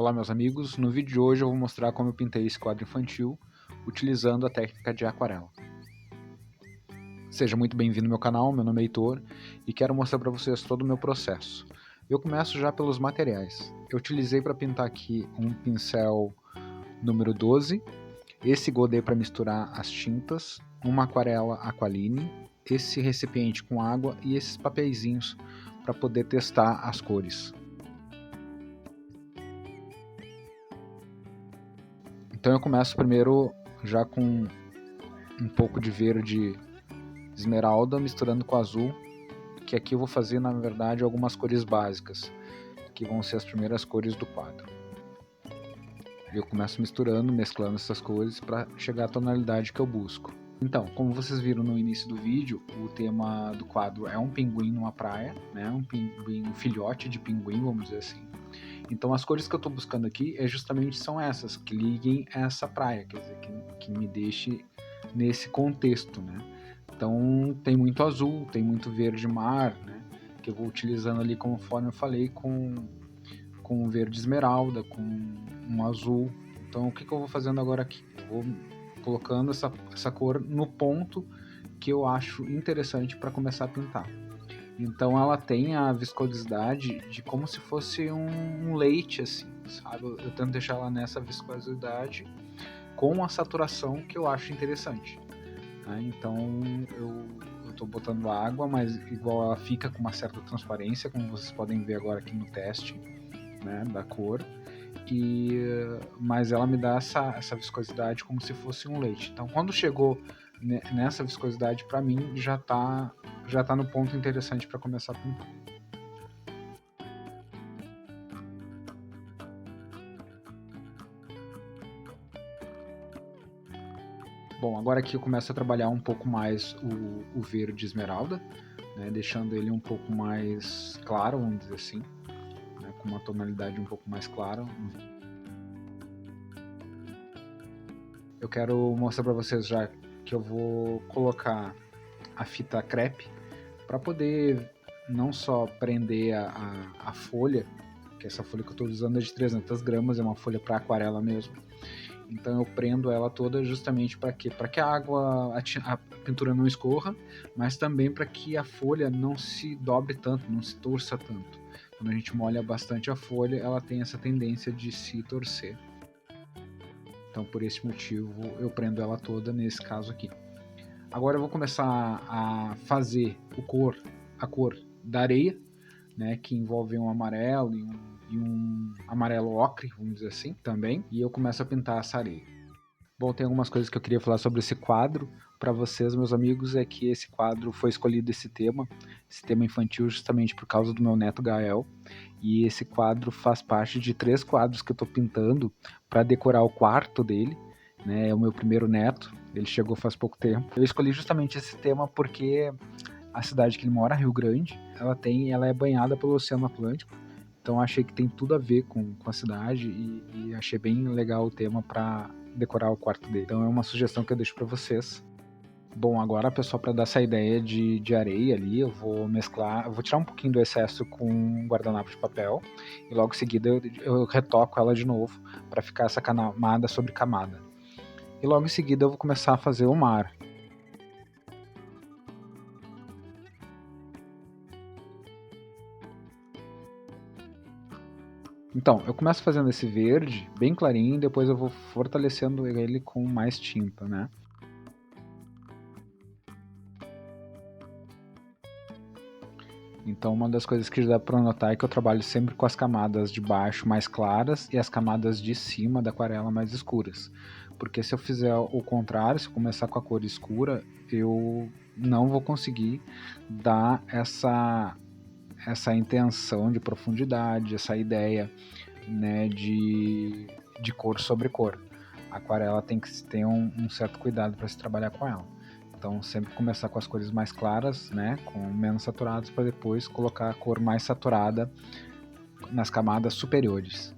Olá meus amigos, no vídeo de hoje eu vou mostrar como eu pintei esse quadro infantil utilizando a técnica de aquarela. Seja muito bem-vindo ao meu canal, meu nome é Heitor e quero mostrar para vocês todo o meu processo. Eu começo já pelos materiais. Eu utilizei para pintar aqui um pincel número 12, esse godê para misturar as tintas, uma aquarela Aqualine, esse recipiente com água e esses papeizinhos para poder testar as cores. Então eu começo primeiro já com um pouco de verde esmeralda misturando com azul, que aqui eu vou fazer na verdade algumas cores básicas, que vão ser as primeiras cores do quadro. Eu começo misturando, mesclando essas cores para chegar à tonalidade que eu busco. Então, como vocês viram no início do vídeo, o tema do quadro é um pinguim numa praia, né? Um pinguim, um filhote de pinguim, vamos dizer assim. Então as cores que eu estou buscando aqui justamente são essas, que liguem a essa praia, quer dizer, que me deixe nesse contexto, né? Então tem muito azul, tem muito verde mar, né? Que eu vou utilizando ali conforme eu falei, com verde esmeralda, com um azul. Então o que eu vou fazendo agora aqui? Eu vou colocando essa cor no ponto que eu acho interessante para começar a pintar. Então ela tem a viscosidade de como se fosse um leite, assim, sabe? Eu tento deixar ela nessa viscosidade com a saturação que eu acho interessante. Né? Então eu tô botando água, mas igual ela fica com uma certa transparência, como vocês podem ver agora aqui no teste, né, da cor. Mas ela me dá essa viscosidade como se fosse um leite. Então quando chegou nessa viscosidade, para mim já tá no ponto interessante para começar a pintar. Bom, agora aqui eu começo a trabalhar um pouco mais o verde esmeralda, né, deixando ele um pouco mais claro, vamos dizer assim, né, com uma tonalidade um pouco mais clara. Eu quero mostrar para vocês já que eu vou colocar a fita crepe para poder não só prender a folha, que essa folha que eu estou usando é de 300 gramas, é uma folha para aquarela mesmo. Então eu prendo ela toda justamente para quê? Para que a água, a pintura não escorra, mas também para que a folha não se dobre tanto, não se torça tanto. Quando a gente molha bastante a folha, ela tem essa tendência de se torcer. Então por esse motivo eu prendo ela toda nesse caso aqui. Agora eu vou começar a fazer a cor da areia, né, que envolve um amarelo e um amarelo ocre, vamos dizer assim, também. E eu começo a pintar essa areia. Bom, tem algumas coisas que eu queria falar sobre esse quadro para vocês, meus amigos, é que esse quadro foi escolhido esse tema infantil, justamente por causa do meu neto Gael. E esse quadro faz parte de 3 quadros que eu estou pintando para decorar o quarto dele, né? É o meu primeiro neto, ele chegou faz pouco tempo. Eu escolhi justamente esse tema porque a cidade que ele mora, Rio Grande, ela é banhada pelo Oceano Atlântico. Então achei que tem tudo a ver com a cidade e achei bem legal o tema para decorar o quarto dele. Então é uma sugestão que eu deixo para vocês. Bom, agora pessoal, para dar essa ideia de areia ali, eu vou mesclar, eu vou tirar um pouquinho do excesso com um guardanapo de papel e logo em seguida eu retoco ela de novo para ficar essa camada sobre camada. E logo em seguida eu vou começar a fazer o mar. Então, eu começo fazendo esse verde bem clarinho e depois eu vou fortalecendo ele com mais tinta, né? Então uma das coisas que dá para notar é que eu trabalho sempre com as camadas de baixo mais claras e as camadas de cima da aquarela mais escuras. Porque se eu fizer o contrário, se eu começar com a cor escura, eu não vou conseguir dar essa intenção de profundidade, essa ideia, né, de cor sobre cor. A aquarela tem que ter um certo cuidado para se trabalhar com ela. Então sempre começar com as cores mais claras, né, com menos saturadas, para depois colocar a cor mais saturada nas camadas superiores.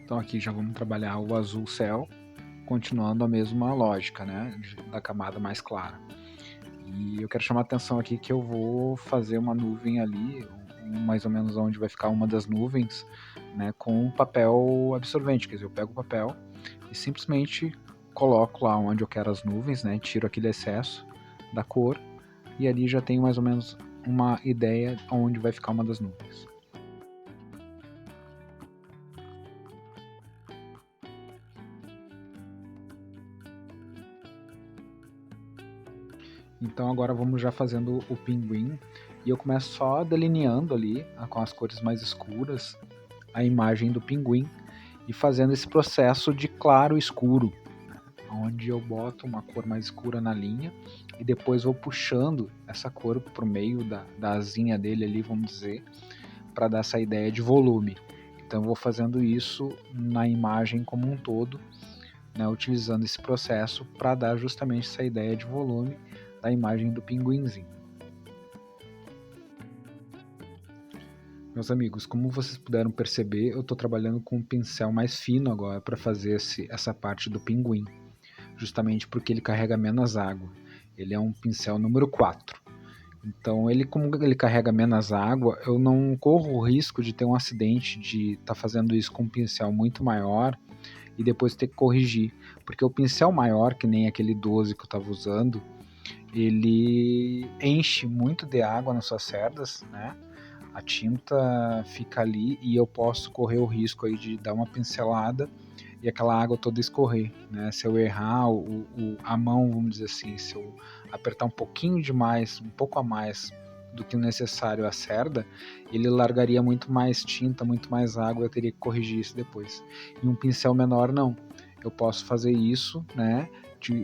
Então aqui já vamos trabalhar o azul céu, continuando a mesma lógica, né, da camada mais clara. E eu quero chamar a atenção aqui que eu vou fazer uma nuvem ali, mais ou menos onde vai ficar uma das nuvens, né, com papel absorvente. Quer dizer, eu pego o papel e simplesmente coloco lá onde eu quero as nuvens, né, tiro aquele excesso da cor e ali já tenho mais ou menos uma ideia onde vai ficar uma das nuvens. Então agora vamos já fazendo o pinguim e eu começo só delineando ali com as cores mais escuras a imagem do pinguim e fazendo esse processo de claro escuro, onde eu boto uma cor mais escura na linha e depois vou puxando essa cor para o meio da asinha dele ali, vamos dizer, para dar essa ideia de volume. Então eu vou fazendo isso na imagem como um todo, né, utilizando esse processo para dar justamente essa ideia de volume da imagem do pinguinzinho. Meus amigos, como vocês puderam perceber, eu estou trabalhando com um pincel mais fino agora para fazer essa parte do pinguim, justamente porque ele carrega menos água. Ele é um pincel número 4. Então, como ele carrega menos água, eu não corro o risco de ter um acidente de estar fazendo isso com um pincel muito maior e depois ter que corrigir. Porque o pincel maior, que nem aquele 12 que eu estava usando, ele enche muito de água nas suas cerdas, né? A tinta fica ali e eu posso correr o risco aí de dar uma pincelada e aquela água toda escorrer, né? Se eu errar a mão, vamos dizer assim, se eu apertar um pouquinho demais, um pouco a mais do que o necessário a cerda, ele largaria muito mais tinta, muito mais água, eu teria que corrigir isso depois. E um pincel menor não, eu posso fazer isso, né?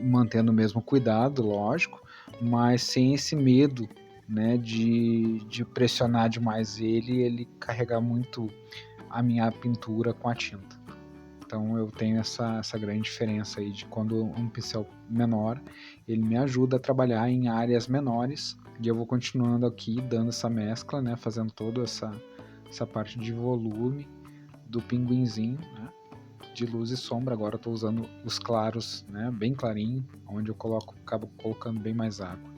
Mantendo o mesmo cuidado, lógico, mas sem esse medo, né, de pressionar demais ele carregar muito a minha pintura com a tinta. Então eu tenho essa grande diferença aí de quando um pincel menor, ele me ajuda a trabalhar em áreas menores e eu vou continuando aqui dando essa mescla, né, fazendo toda essa parte de volume do pinguinzinho, né, de luz e sombra. Agora eu estou usando os claros, né, bem clarinho, onde eu acabo colocando bem mais água.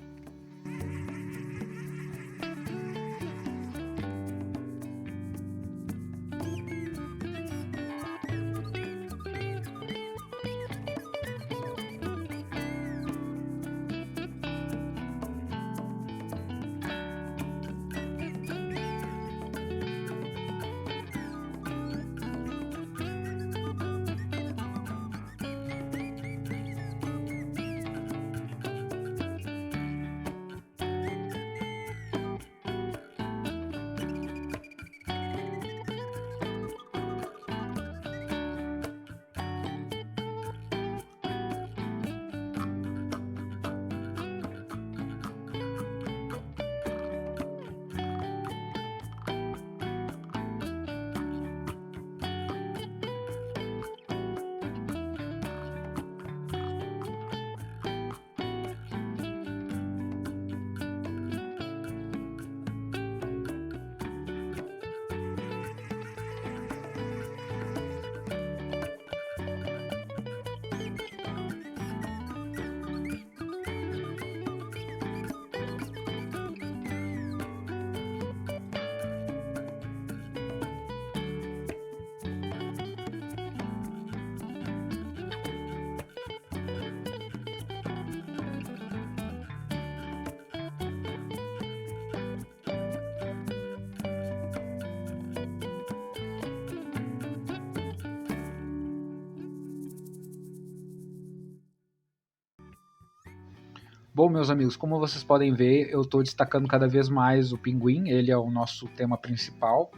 Bom, meus amigos, como vocês podem ver, eu estou destacando cada vez mais o pinguim, ele é o nosso tema principal,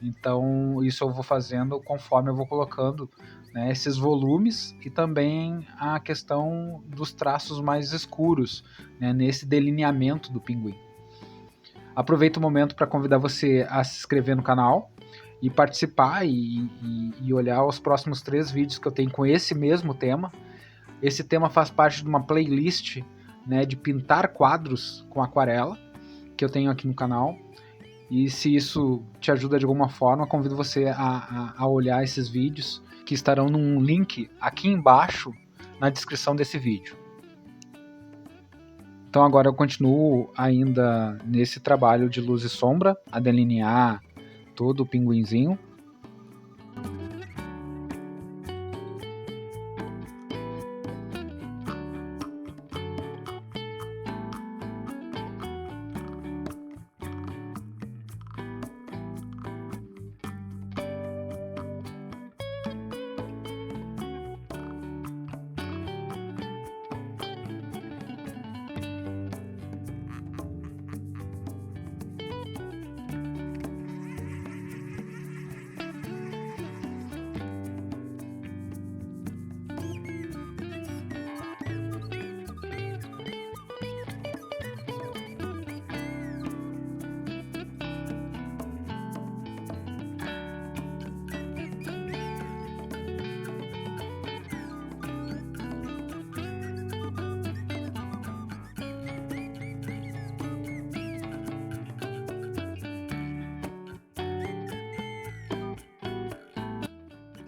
então isso eu vou fazendo conforme eu vou colocando, né, esses volumes e também a questão dos traços mais escuros, né, nesse delineamento do pinguim. Aproveito o momento para convidar você a se inscrever no canal e participar e olhar os próximos 3 vídeos que eu tenho com esse mesmo tema. Esse tema faz parte de uma playlist, né, de pintar quadros com aquarela que eu tenho aqui no canal, e se isso te ajuda de alguma forma, convido você a olhar esses vídeos que estarão num link aqui embaixo na descrição desse vídeo. Então agora eu continuo ainda nesse trabalho de luz e sombra, a delinear todo o pinguinzinho.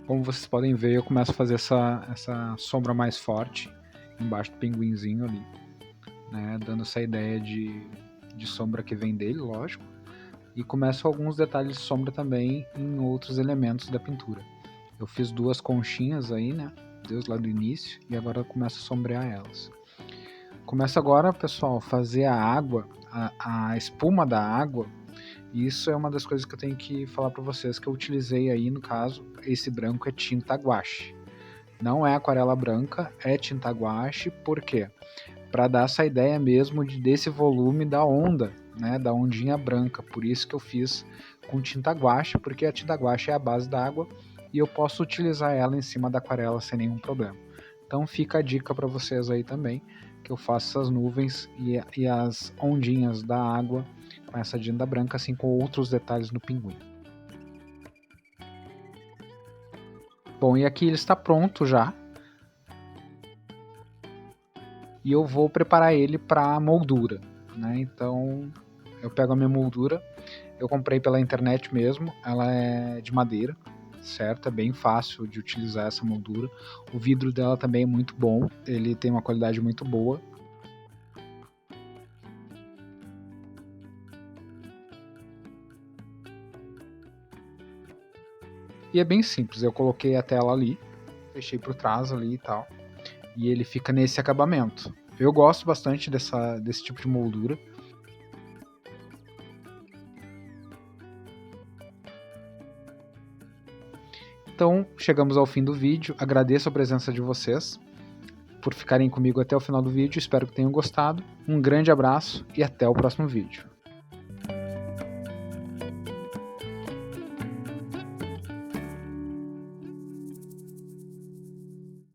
Como vocês podem ver, eu começo a fazer essa sombra mais forte embaixo do pinguinzinho ali, né, dando essa ideia de sombra que vem dele, lógico, e começo alguns detalhes de sombra também em outros elementos da pintura. Eu fiz 2 conchinhas aí, né, desde lá do início, e agora eu começo a sombrear elas. Começo agora, pessoal, a fazer a água, a espuma da água. E isso é uma das coisas que eu tenho que falar para vocês, que eu utilizei aí, no caso, esse branco é tinta guache. Não é aquarela branca, é tinta guache, por quê? Para dar essa ideia mesmo desse volume da onda, né, da ondinha branca. Por isso que eu fiz com tinta guache, porque a tinta guache é a base da água e eu posso utilizar ela em cima da aquarela sem nenhum problema. Então fica a dica para vocês aí também, que eu faço essas nuvens e as ondinhas da água com essa tinta branca, assim com outros detalhes no pinguim. Bom, e aqui ele está pronto já. E eu vou preparar ele para moldura, né? Então eu pego a minha moldura, eu comprei pela internet mesmo, ela é de madeira, certo? É bem fácil de utilizar essa moldura. O vidro dela também é muito bom, ele tem uma qualidade muito boa. E é bem simples, eu coloquei a tela ali, fechei por trás ali e tal, e ele fica nesse acabamento. Eu gosto bastante desse tipo de moldura. Então, chegamos ao fim do vídeo, agradeço a presença de vocês, por ficarem comigo até o final do vídeo, espero que tenham gostado. Um grande abraço e até o próximo vídeo.